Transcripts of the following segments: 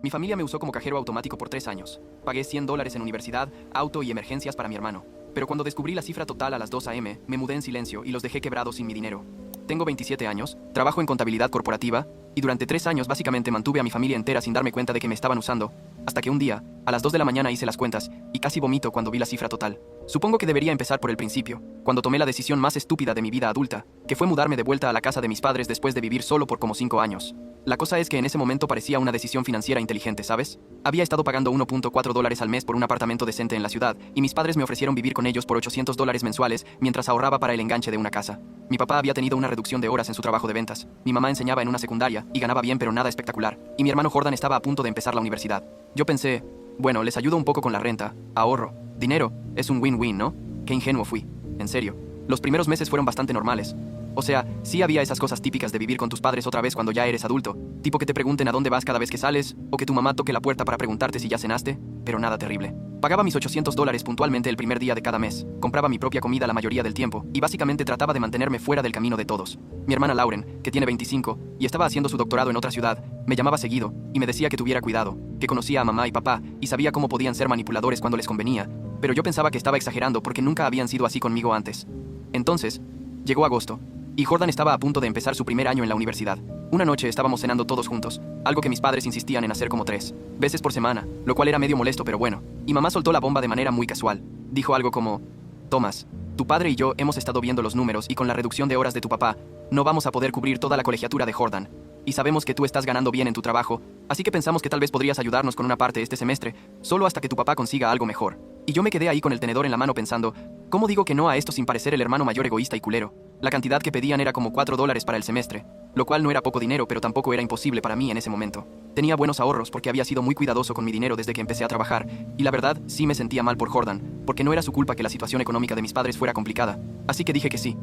Mi familia me usó como cajero automático por 3 años. Pagué $100 en universidad, auto y emergencias para mi hermano. Pero cuando descubrí la cifra total a las 2 a.m., me mudé en silencio y los dejé quebrados sin mi dinero. Tengo 27 años, trabajo en contabilidad corporativa, y durante 3 años básicamente mantuve a mi familia entera sin darme cuenta de que me estaban usando, hasta que un día, a las 2 de la mañana hice las cuentas, y casi vomito cuando vi la cifra total. Supongo que debería empezar por el principio, cuando tomé la decisión más estúpida de mi vida adulta, que fue mudarme de vuelta a la casa de mis padres después de vivir solo por como 5 años. La cosa es que en ese momento parecía una decisión financiera inteligente, ¿sabes? Había estado pagando $1.4 al mes por un apartamento decente en la ciudad, y mis padres me ofrecieron vivir con ellos por $800 mensuales mientras ahorraba para el enganche de una casa. Mi papá había tenido una reducción de horas en su trabajo de ventas. Mi mamá enseñaba en una secundaria y ganaba bien pero nada espectacular. Y mi hermano Jordan estaba a punto de empezar la universidad. Yo pensé, bueno, les ayudo un poco con la renta, ahorro, dinero, es un win-win, ¿no? Qué ingenuo fui. En serio. Los primeros meses fueron bastante normales. O sea, sí había esas cosas típicas de vivir con tus padres otra vez cuando ya eres adulto. Tipo que te pregunten a dónde vas cada vez que sales, o que tu mamá toque la puerta para preguntarte si ya cenaste, pero nada terrible. Pagaba mis $800 puntualmente el primer día de cada mes, compraba mi propia comida la mayoría del tiempo, y básicamente trataba de mantenerme fuera del camino de todos. Mi hermana Lauren, que tiene 25, y estaba haciendo su doctorado en otra ciudad, me llamaba seguido, y me decía que tuviera cuidado, que conocía a mamá y papá, y sabía cómo podían ser manipuladores cuando les convenía, pero yo pensaba que estaba exagerando porque nunca habían sido así conmigo antes. Entonces, llegó agosto, y Jordan estaba a punto de empezar su primer año en la universidad. Una noche estábamos cenando todos juntos, algo que mis padres insistían en hacer como 3 veces por semana, lo cual era medio molesto pero bueno. Y mamá soltó la bomba de manera muy casual. Dijo algo como, Thomas, tu padre y yo hemos estado viendo los números y con la reducción de horas de tu papá, no vamos a poder cubrir toda la colegiatura de Jordan. Y sabemos que tú estás ganando bien en tu trabajo, así que pensamos que tal vez podrías ayudarnos con una parte este semestre, solo hasta que tu papá consiga algo mejor. Y yo me quedé ahí con el tenedor en la mano pensando, ¿cómo digo que no a esto sin parecer el hermano mayor egoísta y culero? La cantidad que pedían era como $4 para el semestre, lo cual no era poco dinero pero tampoco era imposible para mí en ese momento. Tenía buenos ahorros porque había sido muy cuidadoso con mi dinero desde que empecé a trabajar, y la verdad sí me sentía mal por Jordan, porque no era su culpa que la situación económica de mis padres fuera complicada. Así que dije que sí,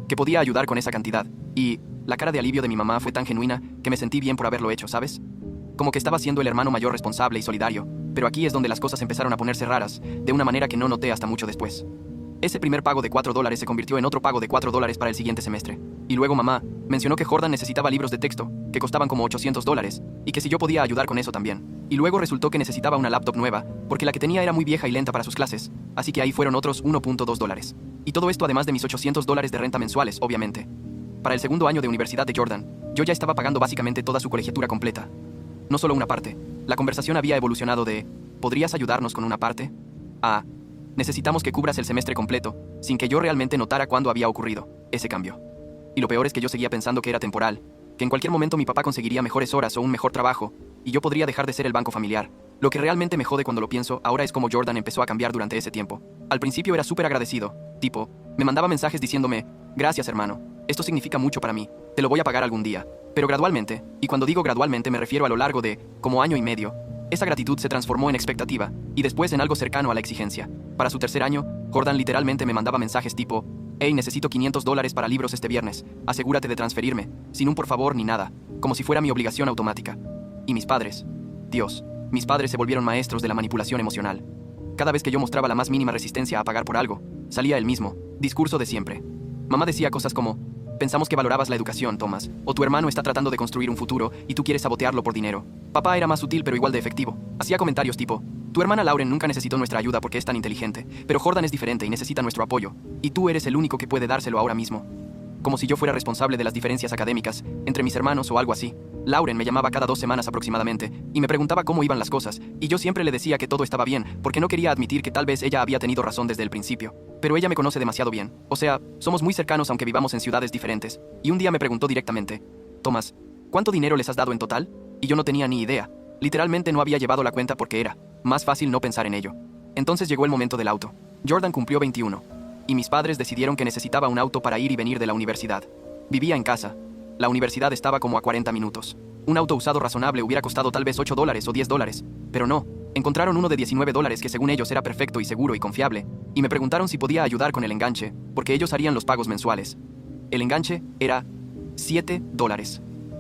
que podía ayudar con esa cantidad, y la cara de alivio de mi mamá fue tan genuina que me sentí bien por haberlo hecho, ¿sabes? Como que estaba siendo el hermano mayor responsable y solidario, pero aquí es donde las cosas empezaron a ponerse raras, de una manera que no noté hasta mucho después. Ese primer pago de $4 se convirtió en otro pago de $4 para el siguiente semestre. Y luego mamá mencionó que Jordan necesitaba libros de texto, que costaban como $800, y que si yo podía ayudar con eso también. Y luego resultó que necesitaba una laptop nueva, porque la que tenía era muy vieja y lenta para sus clases, así que ahí fueron otros $1.2. Y todo esto además de mis $800 de renta mensuales, obviamente. Para el segundo año de universidad de Jordan, yo ya estaba pagando básicamente toda su colegiatura completa. No solo una parte. La conversación había evolucionado de ¿podrías ayudarnos con una parte? A necesitamos que cubras el semestre completo, sin que yo realmente notara cuándo había ocurrido ese cambio. Y lo peor es que yo seguía pensando que era temporal, que en cualquier momento mi papá conseguiría mejores horas o un mejor trabajo, y yo podría dejar de ser el banco familiar. Lo que realmente me jode cuando lo pienso ahora es cómo Jordan empezó a cambiar durante ese tiempo. Al principio era súper agradecido, tipo, me mandaba mensajes diciéndome, gracias hermano, esto significa mucho para mí, te lo voy a pagar algún día. Pero gradualmente, y cuando digo gradualmente me refiero a lo largo de, como año y medio, esa gratitud se transformó en expectativa, y después en algo cercano a la exigencia. Para su tercer año, Jordan literalmente me mandaba mensajes tipo, hey, necesito $500 para libros este viernes, asegúrate de transferirme, sin un por favor ni nada, como si fuera mi obligación automática. Y mis padres, Dios, mis padres se volvieron maestros de la manipulación emocional. Cada vez que yo mostraba la más mínima resistencia a pagar por algo, salía el mismo discurso de siempre. Mamá decía cosas como, pensamos que valorabas la educación, Thomas, o tu hermano está tratando de construir un futuro y tú quieres sabotearlo por dinero. Papá era más sutil pero igual de efectivo. Hacía comentarios tipo, tu hermana Lauren nunca necesitó nuestra ayuda porque es tan inteligente, pero Jordan es diferente y necesita nuestro apoyo, y tú eres el único que puede dárselo ahora mismo. Como si yo fuera responsable de las diferencias académicas entre mis hermanos o algo así. Lauren me llamaba cada 2 semanas aproximadamente, y me preguntaba cómo iban las cosas, y yo siempre le decía que todo estaba bien, porque no quería admitir que tal vez ella había tenido razón desde el principio. Pero ella me conoce demasiado bien, o sea, somos muy cercanos aunque vivamos en ciudades diferentes, y un día me preguntó directamente, Thomas, ¿cuánto dinero les has dado en total? Y yo no tenía ni idea. Literalmente no había llevado la cuenta porque era más fácil no pensar en ello. Entonces llegó el momento del auto. Jordan cumplió 21, y mis padres decidieron que necesitaba un auto para ir y venir de la universidad. Vivía en casa. La universidad estaba como a 40 minutos. Un auto usado razonable hubiera costado tal vez $8 o $10, pero no. Encontraron uno de $19 que según ellos era perfecto y seguro y confiable, y me preguntaron si podía ayudar con el enganche, porque ellos harían los pagos mensuales. El enganche era $7.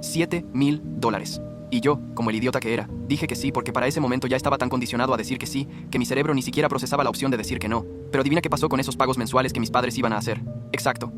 $7,000. Y yo, como el idiota que era, dije que sí porque para ese momento ya estaba tan condicionado a decir que sí, que mi cerebro ni siquiera procesaba la opción de decir que no. Pero adivina qué pasó con esos pagos mensuales que mis padres iban a hacer. Exacto.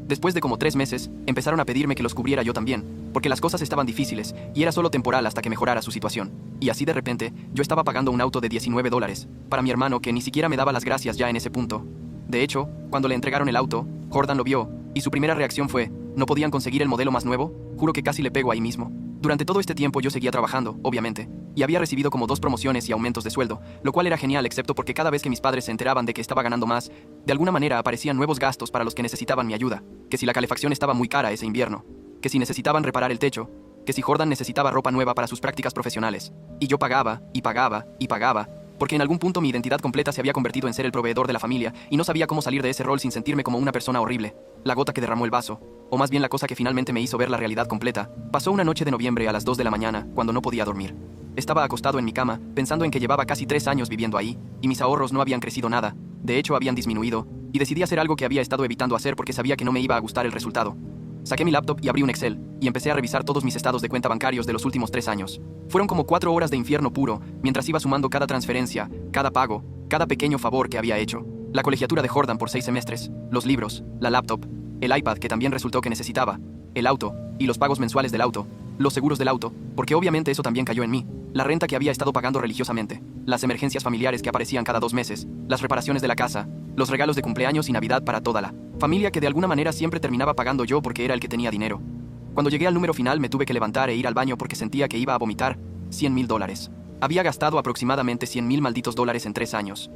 Después de como 3 meses, empezaron a pedirme que los cubriera yo también, porque las cosas estaban difíciles, y era solo temporal hasta que mejorara su situación. Y así de repente, yo estaba pagando un auto de $19, para mi hermano que ni siquiera me daba las gracias ya en ese punto. De hecho, cuando le entregaron el auto, Jordan lo vio, y su primera reacción fue, ¿no podían conseguir el modelo más nuevo? Juro que casi le pego ahí mismo. Durante todo este tiempo yo seguía trabajando, obviamente, y había recibido como 2 promociones y aumentos de sueldo, lo cual era genial excepto porque cada vez que mis padres se enteraban de que estaba ganando más, de alguna manera aparecían nuevos gastos para los que necesitaban mi ayuda, que si la calefacción estaba muy cara ese invierno, que si necesitaban reparar el techo, que si Jordan necesitaba ropa nueva para sus prácticas profesionales. Y yo pagaba, y pagaba, y pagaba, porque en algún punto mi identidad completa se había convertido en ser el proveedor de la familia, y no sabía cómo salir de ese rol sin sentirme como una persona horrible. La gota que derramó el vaso, o más bien la cosa que finalmente me hizo ver la realidad completa, pasó una noche de noviembre a las 2 de la mañana, cuando no podía dormir. Estaba acostado en mi cama, pensando en que llevaba casi 3 años viviendo ahí, y mis ahorros no habían crecido nada, de hecho habían disminuido, y decidí hacer algo que había estado evitando hacer porque sabía que no me iba a gustar el resultado. Saqué mi laptop y abrí un Excel, y empecé a revisar todos mis estados de cuenta bancarios de los últimos 3 años. Fueron como 4 horas de infierno puro, mientras iba sumando cada transferencia, cada pago, cada pequeño favor que había hecho. La colegiatura de Jordan por 6 semestres, los libros, la laptop, el iPad que también resultó que necesitaba, el auto, y los pagos mensuales del auto, los seguros del auto, porque obviamente eso también cayó en mí, la renta que había estado pagando religiosamente, las emergencias familiares que aparecían cada 2 meses, las reparaciones de la casa, los regalos de cumpleaños y Navidad para toda la familia que de alguna manera siempre terminaba pagando yo porque era el que tenía dinero. Cuando llegué al número final me tuve que levantar e ir al baño porque sentía que iba a vomitar. $100,000. Había gastado aproximadamente $100,000 malditos dólares en 3 años.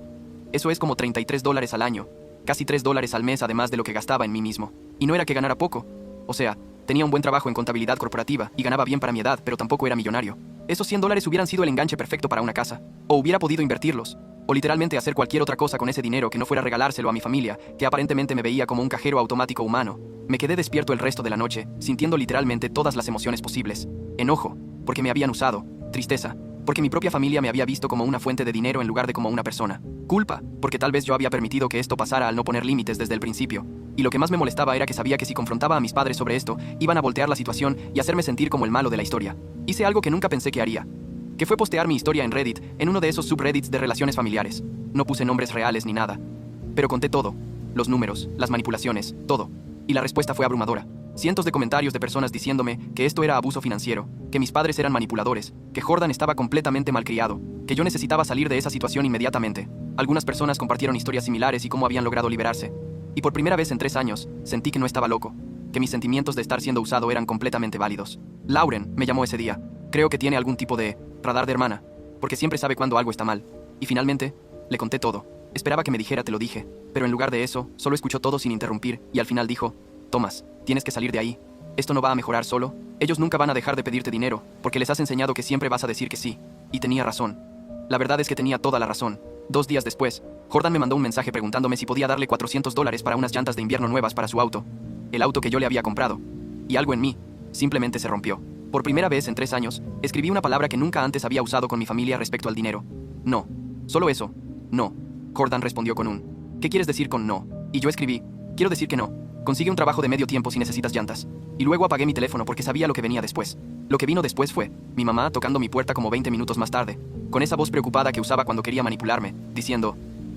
Eso es como $33 al año, casi $3 al mes además de lo que gastaba en mí mismo. Y no era que ganara poco. O sea, tenía un buen trabajo en contabilidad corporativa y ganaba bien para mi edad, pero tampoco era millonario. Esos $100 hubieran sido el enganche perfecto para una casa. O hubiera podido invertirlos. O literalmente hacer cualquier otra cosa con ese dinero que no fuera regalárselo a mi familia, que aparentemente me veía como un cajero automático humano. Me quedé despierto el resto de la noche, sintiendo literalmente todas las emociones posibles. Enojo, porque me habían usado. Tristeza, porque mi propia familia me había visto como una fuente de dinero en lugar de como una persona. Culpa, porque tal vez yo había permitido que esto pasara al no poner límites desde el principio. Y lo que más me molestaba era que sabía que si confrontaba a mis padres sobre esto, iban a voltear la situación y hacerme sentir como el malo de la historia. Hice algo que nunca pensé que haría, que fue postear mi historia en Reddit, en uno de esos subreddits de relaciones familiares. No puse nombres reales ni nada, pero conté todo, los números, las manipulaciones, todo. Y la respuesta fue abrumadora. Cientos de comentarios de personas diciéndome que esto era abuso financiero, que mis padres eran manipuladores, que Jordan estaba completamente malcriado, que yo necesitaba salir de esa situación inmediatamente. Algunas personas compartieron historias similares y cómo habían logrado liberarse. Y por primera vez en 3 años, sentí que no estaba loco, que mis sentimientos de estar siendo usado eran completamente válidos. Lauren me llamó ese día. Creo que tiene algún tipo de radar de hermana, porque siempre sabe cuando algo está mal. Y finalmente, le conté todo. Esperaba que me dijera te lo dije, pero en lugar de eso, solo escuchó todo sin interrumpir, y al final dijo, Thomas, tienes que salir de ahí. Esto no va a mejorar solo. Ellos nunca van a dejar de pedirte dinero, porque les has enseñado que siempre vas a decir que sí. Y tenía razón. La verdad es que tenía toda la razón. 2 días después, Jordan me mandó un mensaje preguntándome si podía darle $400 para unas llantas de invierno nuevas para su auto. El auto que yo le había comprado. Y algo en mí, simplemente se rompió. Por primera vez en 3 años, escribí una palabra que nunca antes había usado con mi familia respecto al dinero. No. Solo eso. No. Jordan respondió con un ¿qué quieres decir con no? Y yo escribí, quiero decir que no. Consigue un trabajo de medio tiempo si necesitas llantas. Y luego apagué mi teléfono porque sabía lo que venía después. Lo que vino después fue mi mamá tocando mi puerta como 20 minutos más tarde, con esa voz preocupada que usaba cuando quería manipularme, diciendo,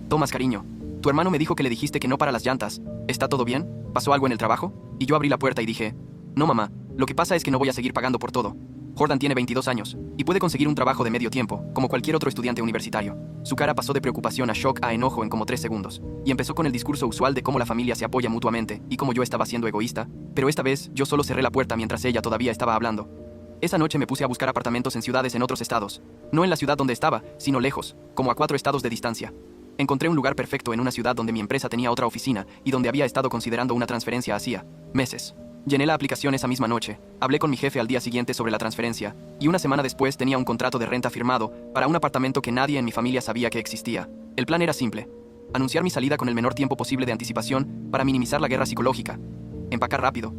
Tomás cariño, tu hermano me dijo que le dijiste que no para las llantas. ¿Está todo bien? ¿Pasó algo en el trabajo? Y yo abrí la puerta y dije, no mamá, lo que pasa es que no voy a seguir pagando por todo. Jordan tiene 22 años y puede conseguir un trabajo de medio tiempo, como cualquier otro estudiante universitario. Su cara pasó de preocupación a shock a enojo en como 3 segundos, y empezó con el discurso usual de cómo la familia se apoya mutuamente y cómo yo estaba siendo egoísta, pero esta vez yo solo cerré la puerta mientras ella todavía estaba hablando. Esa noche me puse a buscar apartamentos en ciudades en otros estados, no en la ciudad donde estaba, sino lejos, como a 4 estados de distancia. Encontré un lugar perfecto en una ciudad donde mi empresa tenía otra oficina y donde había estado considerando una transferencia hacía meses. Llené la aplicación esa misma noche, hablé con mi jefe al día siguiente sobre la transferencia, y una semana después tenía un contrato de renta firmado para un apartamento que nadie en mi familia sabía que existía. El plan era simple: anunciar mi salida con el menor tiempo posible de anticipación para minimizar la guerra psicológica, empacar rápido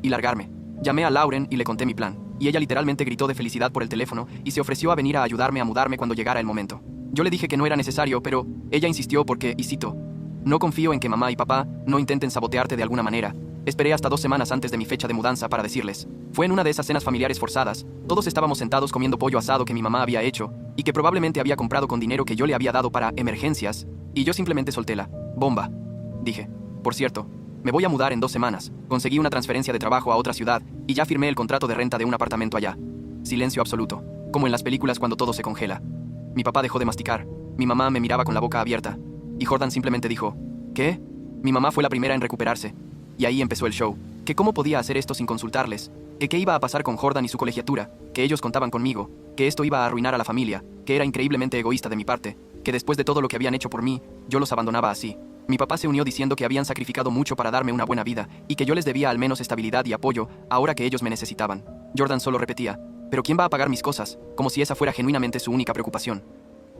y largarme. Llamé a Lauren y le conté mi plan, y ella literalmente gritó de felicidad por el teléfono y se ofreció a venir a ayudarme a mudarme cuando llegara el momento. Yo le dije que no era necesario, pero ella insistió porque, y cito, no confío en que mamá y papá no intenten sabotearte de alguna manera. Esperé hasta 2 semanas antes de mi fecha de mudanza para decirles. Fue en una de esas cenas familiares forzadas. Todos estábamos sentados comiendo pollo asado que mi mamá había hecho y que probablemente había comprado con dinero que yo le había dado para emergencias, y yo simplemente solté la bomba. Dije, por cierto, Me voy a mudar en 2 semanas. Conseguí una transferencia de trabajo a otra ciudad y ya firmé el contrato de renta de un apartamento allá. Silencio absoluto, como en las películas cuando todo se congela. Mi papá dejó de masticar. Mi mamá me miraba con la boca abierta. Y Jordan simplemente dijo, ¿qué? Mi mamá fue la primera en recuperarse. Y ahí empezó el show. Que cómo podía hacer esto sin consultarles. Que qué iba a pasar con Jordan y su colegiatura. Que ellos contaban conmigo. Que esto iba a arruinar a la familia. Que era increíblemente egoísta de mi parte. Que después de todo lo que habían hecho por mí, yo los abandonaba así. Mi papá se unió diciendo que habían sacrificado mucho para darme una buena vida y que yo les debía al menos estabilidad y apoyo ahora que ellos me necesitaban. Jordan solo repetía, ¿pero quién va a pagar mis cosas? Como si esa fuera genuinamente su única preocupación.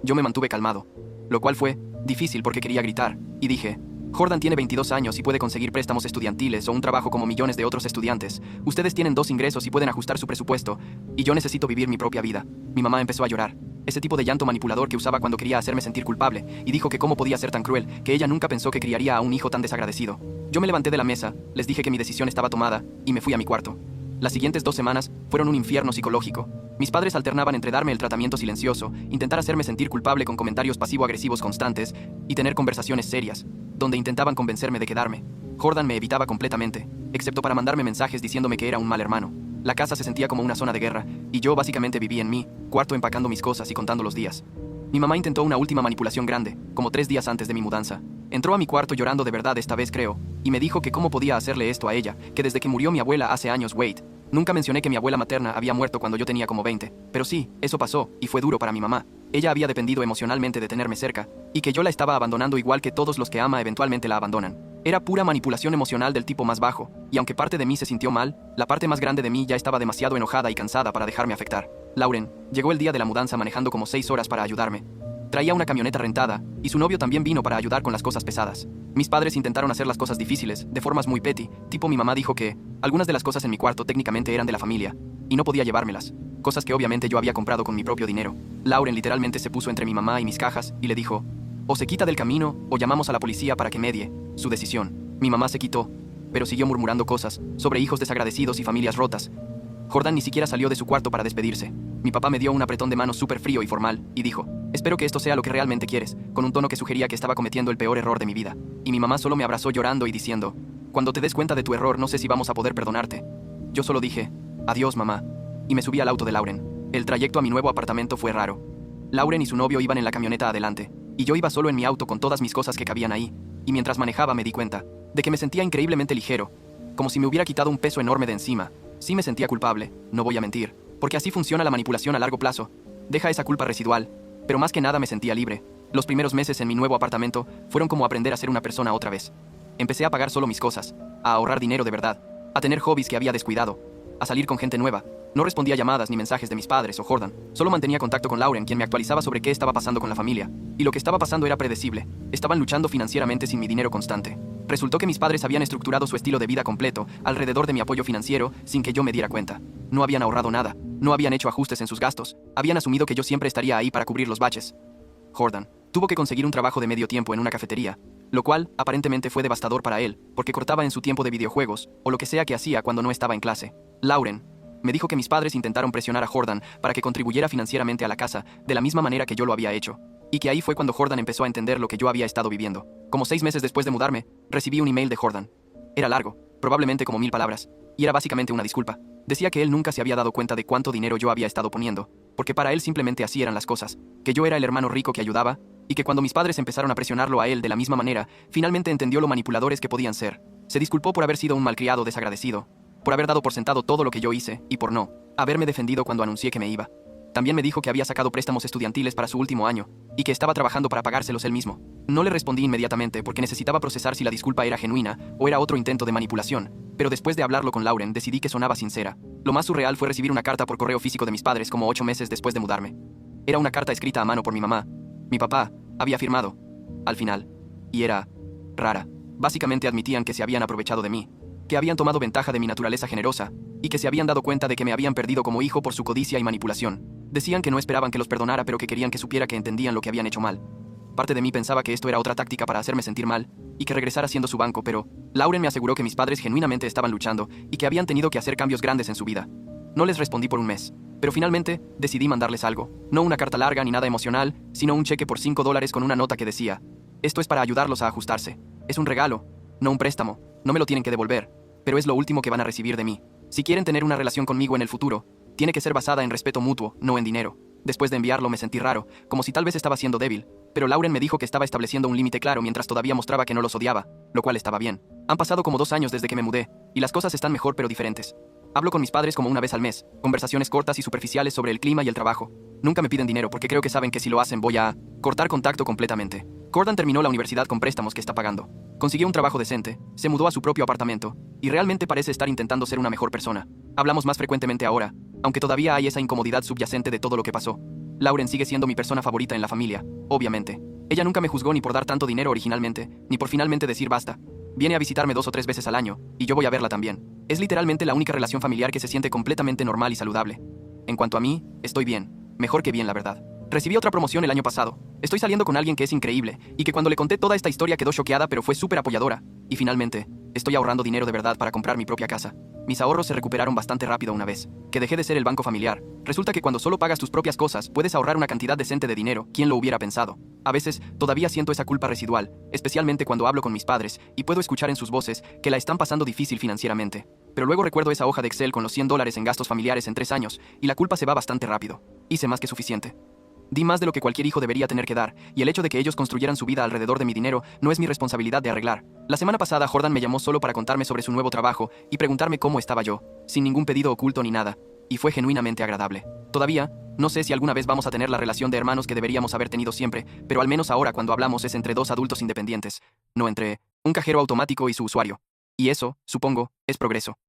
Yo me mantuve calmado, lo cual fue difícil porque quería gritar, y dije, Jordan tiene 22 años y puede conseguir préstamos estudiantiles o un trabajo como millones de otros estudiantes. Ustedes tienen 2 ingresos y pueden ajustar su presupuesto, y yo necesito vivir mi propia vida. Mi mamá empezó a llorar. Ese tipo de llanto manipulador que usaba cuando quería hacerme sentir culpable, y dijo que cómo podía ser tan cruel, que ella nunca pensó que criaría a un hijo tan desagradecido. Yo me levanté de la mesa, les dije que mi decisión estaba tomada, y me fui a mi cuarto. Las siguientes 2 semanas fueron un infierno psicológico. Mis padres alternaban entre darme el tratamiento silencioso, intentar hacerme sentir culpable con comentarios pasivo-agresivos constantes, y tener conversaciones serias, donde intentaban convencerme de quedarme. Jordan me evitaba completamente, excepto para mandarme mensajes diciéndome que era un mal hermano. La casa se sentía como una zona de guerra, y yo básicamente vivía en mi cuarto empacando mis cosas y contando los días. Mi mamá intentó una última manipulación grande, como 3 días antes de mi mudanza. Entró a mi cuarto llorando de verdad esta vez creo, y me dijo que cómo podía hacerle esto a ella, que desde que murió mi abuela hace años, nunca mencioné que mi abuela materna había muerto cuando yo tenía como 20, pero sí, eso pasó, y fue duro para mi mamá. Ella había dependido emocionalmente de tenerme cerca, y que yo la estaba abandonando igual que todos los que ama eventualmente la abandonan. Era pura manipulación emocional del tipo más bajo, y aunque parte de mí se sintió mal, la parte más grande de mí ya estaba demasiado enojada y cansada para dejarme afectar. Lauren llegó el día de la mudanza manejando como 6 horas para ayudarme. Traía una camioneta rentada, y su novio también vino para ayudar con las cosas pesadas. Mis padres intentaron hacer las cosas difíciles, de formas muy petty, tipo mi mamá dijo que algunas de las cosas en mi cuarto técnicamente eran de la familia, y no podía llevármelas. Cosas que obviamente yo había comprado con mi propio dinero. Lauren literalmente se puso entre mi mamá y mis cajas, y le dijo, o se quita del camino, o llamamos a la policía para que medie. Su decisión. Mi mamá se quitó, pero siguió murmurando cosas sobre hijos desagradecidos y familias rotas. Jordan ni siquiera salió de su cuarto para despedirse. Mi papá me dio un apretón de manos súper frío y formal, y dijo, espero que esto sea lo que realmente quieres, con un tono que sugería que estaba cometiendo el peor error de mi vida. Y mi mamá solo me abrazó llorando y diciendo, cuando te des cuenta de tu error no sé si vamos a poder perdonarte. Yo solo dije, adiós mamá, y me subí al auto de Lauren. El trayecto a mi nuevo apartamento fue raro. Lauren y su novio iban en la camioneta adelante, y yo iba solo en mi auto con todas mis cosas que cabían ahí, y mientras manejaba me di cuenta de que me sentía increíblemente ligero, como si me hubiera quitado un peso enorme de encima. Sí me sentía culpable, no voy a mentir, porque así funciona la manipulación a largo plazo. Deja esa culpa residual, pero más que nada me sentía libre. Los primeros meses en mi nuevo apartamento fueron como aprender a ser una persona otra vez. Empecé a pagar solo mis cosas, a ahorrar dinero de verdad, a tener hobbies que había descuidado, a salir con gente nueva. No respondía llamadas ni mensajes de mis padres o Jordan. Solo mantenía contacto con Lauren, quien me actualizaba sobre qué estaba pasando con la familia. Y lo que estaba pasando era predecible. Estaban luchando financieramente sin mi dinero constante. Resultó que mis padres habían estructurado su estilo de vida completo alrededor de mi apoyo financiero sin que yo me diera cuenta. No habían ahorrado nada, no habían hecho ajustes en sus gastos, habían asumido que yo siempre estaría ahí para cubrir los baches. Jordan tuvo que conseguir un trabajo de medio tiempo en una cafetería, lo cual aparentemente fue devastador para él, porque cortaba en su tiempo de videojuegos, o lo que sea que hacía cuando no estaba en clase. Lauren me dijo que mis padres intentaron presionar a Jordan para que contribuyera financieramente a la casa, de la misma manera que yo lo había hecho. Y que ahí fue cuando Jordan empezó a entender lo que yo había estado viviendo. Como 6 meses después de mudarme, recibí un email de Jordan. Era largo, probablemente como 1000 palabras, y era básicamente una disculpa. Decía que él nunca se había dado cuenta de cuánto dinero yo había estado poniendo, porque para él simplemente así eran las cosas, que yo era el hermano rico que ayudaba, y que cuando mis padres empezaron a presionarlo a él de la misma manera, finalmente entendió lo manipuladores que podían ser. Se disculpó por haber sido un malcriado desagradecido, por haber dado por sentado todo lo que yo hice, y por no haberme defendido cuando anuncié que me iba. También me dijo que había sacado préstamos estudiantiles para su último año, y que estaba trabajando para pagárselos él mismo. No le respondí inmediatamente porque necesitaba procesar si la disculpa era genuina o era otro intento de manipulación, pero después de hablarlo con Lauren decidí que sonaba sincera. Lo más surreal fue recibir una carta por correo físico de mis padres como 8 meses después de mudarme. Era una carta escrita a mano por mi mamá. Mi papá había firmado al final, y era rara. Básicamente admitían que se habían aprovechado de mí, que habían tomado ventaja de mi naturaleza generosa, y que se habían dado cuenta de que me habían perdido como hijo por su codicia y manipulación. Decían que no esperaban que los perdonara, pero que querían que supiera que entendían lo que habían hecho mal. Parte de mí pensaba que esto era otra táctica para hacerme sentir mal, y que regresara siendo su banco, pero Lauren me aseguró que mis padres genuinamente estaban luchando, y que habían tenido que hacer cambios grandes en su vida. No les respondí por un mes, pero finalmente decidí mandarles algo. No una carta larga ni nada emocional, sino un cheque por $5 con una nota que decía, esto es para ayudarlos a ajustarse. Es un regalo, no un préstamo. no me lo tienen que devolver, pero es lo último que van a recibir de mí. Si quieren tener una relación conmigo en el futuro, tiene que ser basada en respeto mutuo, no en dinero. Después de enviarlo me sentí raro, como si tal vez estaba siendo débil, pero Lauren me dijo que estaba estableciendo un límite claro mientras todavía mostraba que no los odiaba, lo cual estaba bien. Han pasado como 2 años desde que me mudé, y las cosas están mejor pero diferentes. Hablo con mis padres como una vez al mes, conversaciones cortas y superficiales sobre el clima y el trabajo. Nunca me piden dinero porque creo que saben que si lo hacen voy a cortar contacto completamente. Cordan terminó la universidad con préstamos que está pagando. Consiguió un trabajo decente, se mudó a su propio apartamento, y realmente parece estar intentando ser una mejor persona. Hablamos más frecuentemente ahora, aunque todavía hay esa incomodidad subyacente de todo lo que pasó. Lauren sigue siendo mi persona favorita en la familia, obviamente. Ella nunca me juzgó ni por dar tanto dinero originalmente, ni por finalmente decir basta. Viene a visitarme 2 o 3 veces al año, y yo voy a verla también. Es literalmente la única relación familiar que se siente completamente normal y saludable. En cuanto a mí, estoy bien. Mejor que bien, la verdad. Recibí otra promoción el año pasado. Estoy saliendo con alguien que es increíble, y que cuando le conté toda esta historia quedó choqueada pero fue súper apoyadora. Y finalmente, estoy ahorrando dinero de verdad para comprar mi propia casa. Mis ahorros se recuperaron bastante rápido una vez que dejé de ser el banco familiar. Resulta que cuando solo pagas tus propias cosas, puedes ahorrar una cantidad decente de dinero. ¿Quién lo hubiera pensado? A veces, todavía siento esa culpa residual, especialmente cuando hablo con mis padres, y puedo escuchar en sus voces que la están pasando difícil financieramente. Pero luego recuerdo esa hoja de Excel con los $100 en gastos familiares en 3 años, y la culpa se va bastante rápido. Hice más que suficiente. Di más de lo que cualquier hijo debería tener que dar, y el hecho de que ellos construyeran su vida alrededor de mi dinero no es mi responsabilidad de arreglar. La semana pasada Jordan me llamó solo para contarme sobre su nuevo trabajo y preguntarme cómo estaba yo, sin ningún pedido oculto ni nada, y fue genuinamente agradable. Todavía, no sé si alguna vez vamos a tener la relación de hermanos que deberíamos haber tenido siempre, pero al menos ahora cuando hablamos es entre 2 adultos independientes, no entre un cajero automático y su usuario. Y eso, supongo, es progreso.